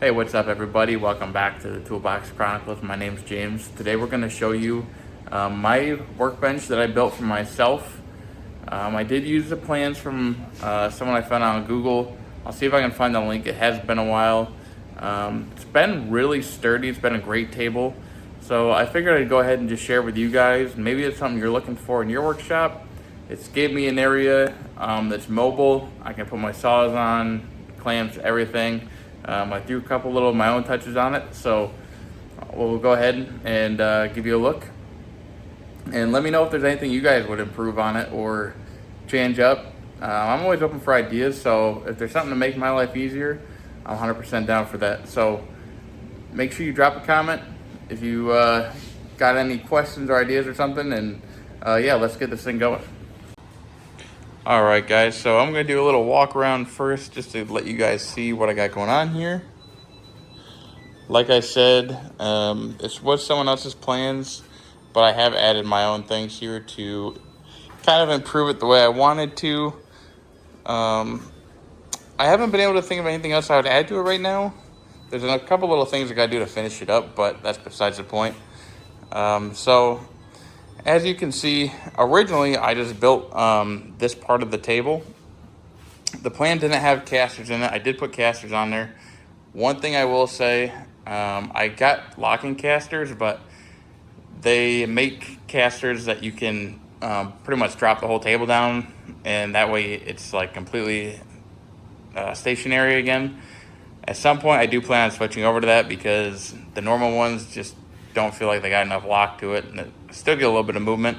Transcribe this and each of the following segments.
Hey, what's up everybody? Welcome back to the Toolbox Chronicles. My name's James. Today we're going to show you my workbench that I built for myself. I did use the plans from someone I found on Google. I'll see if I can find the link. It has been a while. It's been really sturdy. It's been a great table. So I figured I'd go ahead and just share with you guys. Maybe it's something you're looking for in your workshop. It's gave me an area that's mobile. I can put my saws on, clamps, everything. I threw a couple little of my own touches on it, so we'll go ahead and give you a look. And let me know if there's anything you guys would improve on it or change up. I'm always open for ideas, so if there's something to make my life easier, I'm 100% down for that. So make sure you drop a comment if you got any questions or ideas or something, and yeah, let's get this thing going. All right, guys, so I'm gonna do a little walk around first just to let you guys see what I got going on here. Like I said, this was someone else's plans, but I have added my own things here to kind of improve it the way I wanted to. I haven't been able to think of anything else I would add to it right now. There's a couple little things I gotta do to finish it up, but that's besides the point. So as you can see, originally I just built this part of the table. The plan didn't have casters in it. I did put casters on there. One thing I will say, I got locking casters, but they make casters that you can pretty much drop the whole table down, and that way it's like completely stationary again. At some point I do plan on switching over to that because the normal ones just don't feel like they got enough lock to it, and it still get a little bit of movement.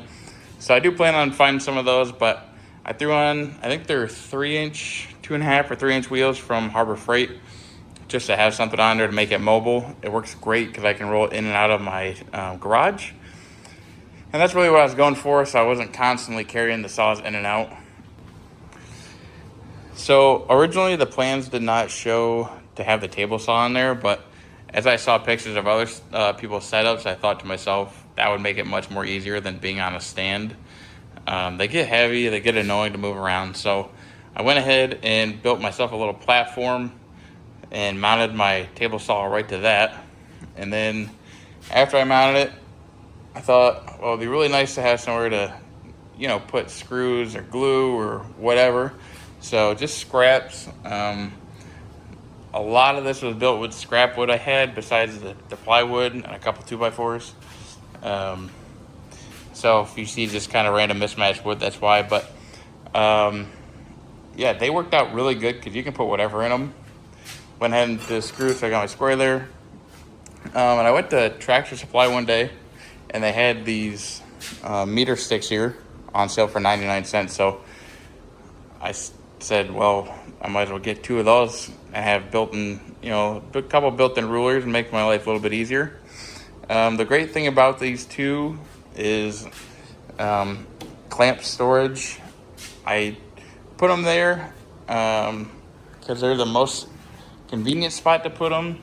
So I do plan on finding some of those, but I threw on, I think they're 3-inch, 2.5 or 3-inch wheels from Harbor Freight, just to have something on there to make it mobile. It works great because I can roll it in and out of my garage. And that's really what I was going for, so I wasn't constantly carrying the saws in and out. So originally the plans did not show to have the table saw in there, but as I saw pictures of other people's setups, I thought to myself, that would make it much more easier than being on a stand. They get heavy, they get annoying to move around. So I went ahead and built myself a little platform and mounted my table saw right to that. And then after I mounted it, I thought, well, it'd be really nice to have somewhere to, put screws or glue or whatever. So just scraps. A lot of this was built with scrap wood I had, besides the plywood and a couple 2x4s. So if you see just kind of random mismatched wood, that's why. But yeah, they worked out really good because you can put whatever in them. Went ahead and did the screws, so I got my square there. And I went to Tractor Supply one day, and they had these meter sticks here on sale for 99 cents. So I said, well, I might as well get 2 of those and have built-in, a couple built-in rulers and make my life a little bit easier. The great thing about these two is clamp storage. I put them there because they're the most convenient spot to put them.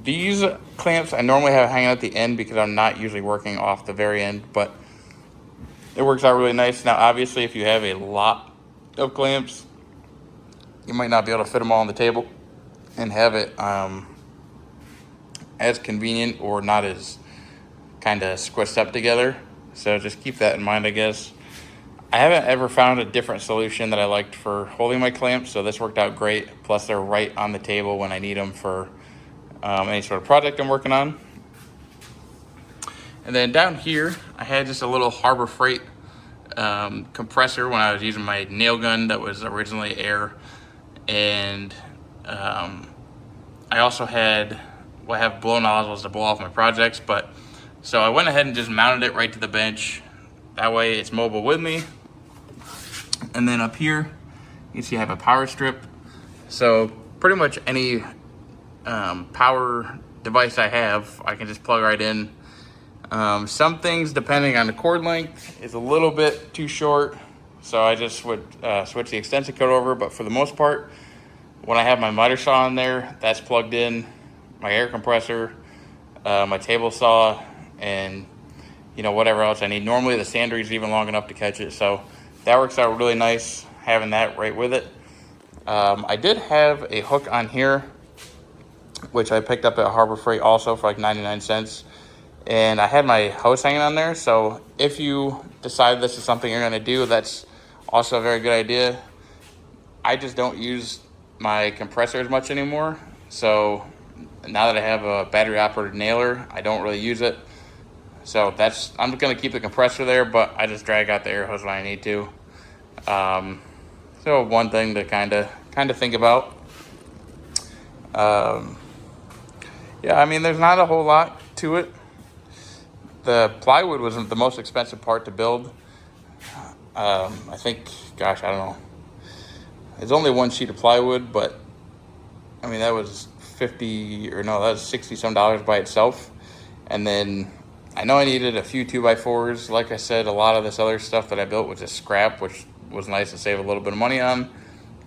These clamps I normally have hanging at the end because I'm not usually working off the very end, but it works out really nice. Now, obviously, if you have a lot of clamps, you might not be able to fit them all on the table and have it as convenient or not as kind of squished up together. So just keep that in mind, I guess. I haven't ever found a different solution that I liked for holding my clamps, so this worked out great. Plus, they're right on the table when I need them for any sort of project I'm working on. And then down here, I had just a little Harbor Freight compressor when I was using my nail gun that was originally air. And I also have blow nozzles to blow off my projects, but so I went ahead and just mounted it right to the bench. That way it's mobile with me. And then up here, you see I have a power strip. So pretty much any power device I have, I can just plug right in. Some things, depending on the cord length, is a little bit too short, so I just would switch the extension cord over. But for the most part, when I have my miter saw in there, that's plugged in, my air compressor, my table saw, and whatever else I need. Normally the sander is even long enough to catch it, so that works out really nice having that right with it. I did have a hook on here which I picked up at Harbor Freight also for like 99 cents. And I had my hose hanging on there. So if you decide this is something you're gonna do, that's also a very good idea. I just don't use my compressor as much anymore. So now that I have a battery operated nailer, I don't really use it. So I'm gonna keep the compressor there, but I just drag out the air hose when I need to. So one thing to kind of think about. Yeah, I mean, there's not a whole lot to it. The plywood was the most expensive part to build. I think, gosh, I don't know. It's only one sheet of plywood, but I mean, that was that was 60 some dollars by itself. And then I know I needed a few 2x4s. Like I said, a lot of this other stuff that I built was just scrap, which was nice to save a little bit of money on.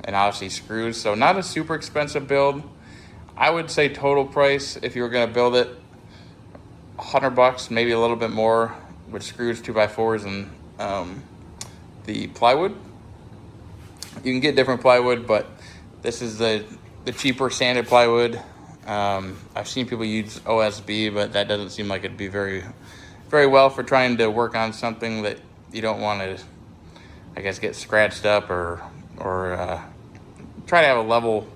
And obviously screws. So not a super expensive build. I would say total price, if you were gonna build it, $100, maybe a little bit more with screws, 2x4s, and the plywood. You can get different plywood, but this is the cheaper sanded plywood. I've seen people use OSB, but that doesn't seem like it'd be very, very well for trying to work on something that you don't want to, I guess, get scratched up or try to have a level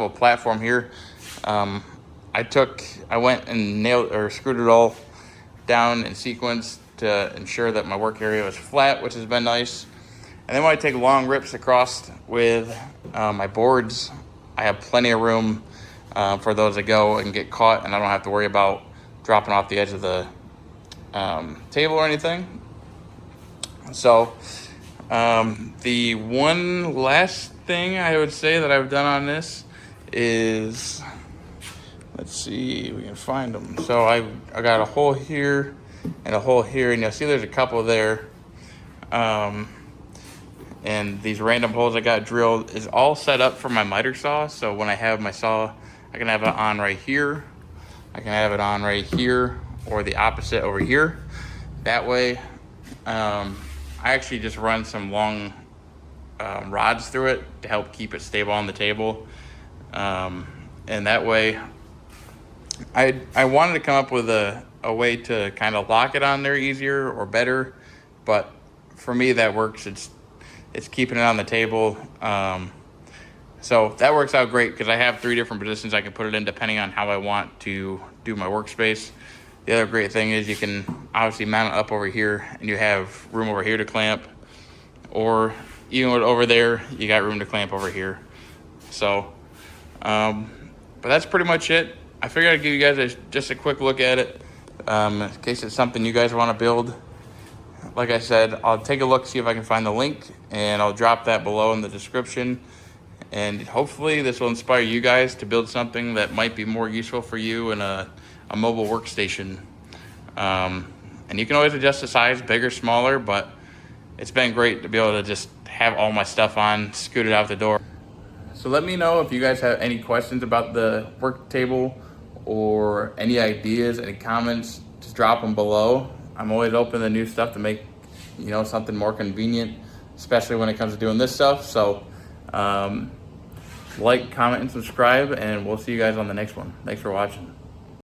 platform here. I went and nailed or screwed it all down in sequence to ensure that my work area was flat, which has been nice. And then when I take long rips across with my boards, I have plenty of room for those to go and get caught, and I don't have to worry about dropping off the edge of the table or anything. So the one last thing I would say that I've done on this is, let's see if we can find them. So I got a hole here and a hole here, and you'll see there's a couple there. And these random holes I got drilled is all set up for my miter saw. So when I have my saw, I can have it on right here. I can have it on right here, or the opposite over here. That way, I actually just run some long rods through it to help keep it stable on the table. And that way, I wanted to come up with a way to kind of lock it on there easier or better, but for me that works. It's keeping it on the table. So that works out great because I have 3 different positions I can put it in depending on how I want to do my workspace. The other great thing is you can obviously mount it up over here, and you have room over here to clamp, or even with over there, you got room to clamp over here. So, but that's pretty much it. I figured I'd give you guys just a quick look at it in case it's something you guys want to build. Like I said, I'll take a look, see if I can find the link, and I'll drop that below in the description. And hopefully this will inspire you guys to build something that might be more useful for you in a mobile workstation. And you can always adjust the size, bigger, smaller, but it's been great to be able to just have all my stuff on, scoot it out the door. So let me know if you guys have any questions about the work table or any ideas, any comments, just drop them below. I'm always open to new stuff to make, something more convenient, especially when it comes to doing this stuff. So like, comment, and subscribe, and we'll see you guys on the next one. Thanks for watching.